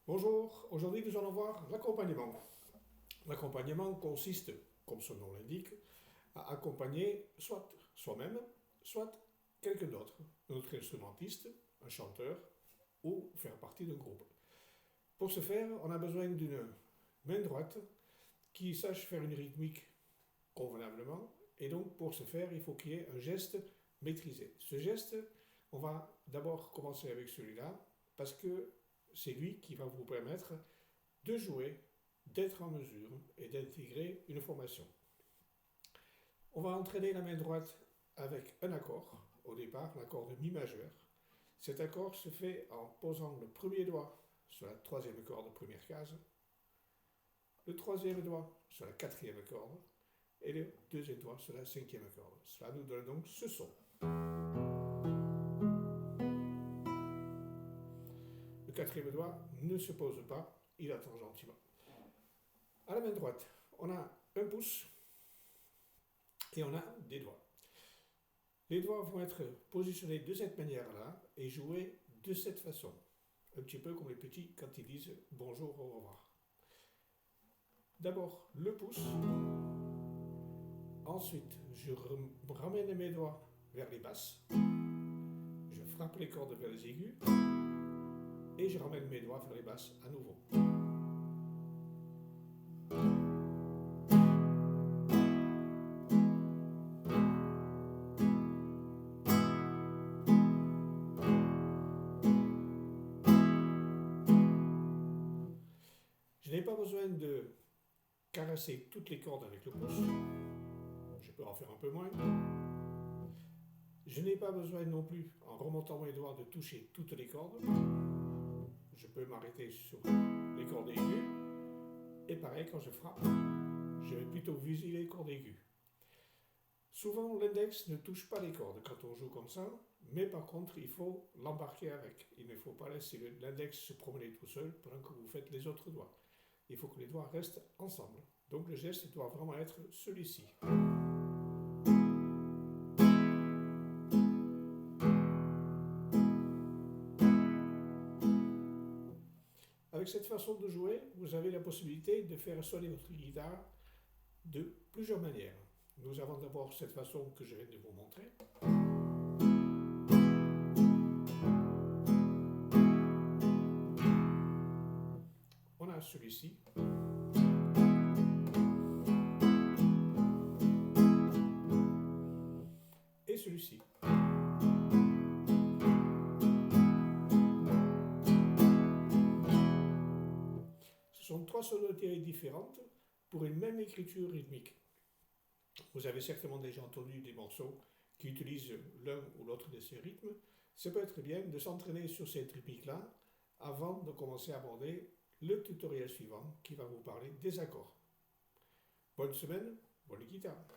Bonjour, aujourd'hui nous allons voir l'accompagnement. L'accompagnement consiste, comme son nom l'indique, à accompagner soit soi-même, soit quelqu'un d'autre, notre instrumentiste, un chanteur, ou faire partie d'un groupe. Pour ce faire, on a besoin d'une main droite qui sache faire une rythmique convenablement, et donc pour ce faire, il faut qu'il y ait un geste maîtrisé. Ce geste, on va d'abord commencer avec celui-là, parce que c'est lui qui va vous permettre de jouer, d'être en mesure et d'intégrer une formation. On va entraîner la main droite avec un accord, au départ l'accord de Mi majeur. Cet accord se fait en posant le premier doigt sur la troisième corde, première case, le troisième doigt sur la quatrième corde et le deuxième doigt sur la cinquième corde. Cela nous donne donc ce son. Le quatrième doigt ne se pose pas, il attend gentiment. À la main droite, on a un pouce et on a des doigts. Les doigts vont être positionnés de cette manière-là et joués de cette façon. Un petit peu comme les petits quand ils disent bonjour, au revoir. D'abord le pouce, ensuite je ramène mes doigts vers les basses, je frappe les cordes vers les aigus et je ramène mes doigts vers les basses à nouveau. Je n'ai pas besoin de caresser toutes les cordes avec le pouce, je peux en faire un peu moins. Je n'ai pas besoin non plus, en remontant mes doigts, de toucher toutes les cordes. Je peux m'arrêter sur les cordes aiguës. Et pareil, quand je frappe, je vais plutôt viser les cordes aiguës. Souvent, l'index ne touche pas les cordes quand on joue comme ça, mais par contre, il faut l'embarquer avec. Il ne faut pas laisser l'index se promener tout seul pendant que vous faites les autres doigts. Il faut que les doigts restent ensemble. Donc le geste doit vraiment être celui-ci. Avec cette façon de jouer, vous avez la possibilité de faire sonner votre guitare de plusieurs manières. Nous avons d'abord cette façon que je viens de vous montrer. On a celui-ci. Et celui-ci. Ce sont trois sonorités différentes pour une même écriture rythmique. Vous avez certainement déjà entendu des morceaux qui utilisent l'un ou l'autre de ces rythmes. Ça peut être bien de s'entraîner sur cette rythmique-là avant de commencer à aborder le tutoriel suivant qui va vous parler des accords. Bonne semaine, bonne guitare.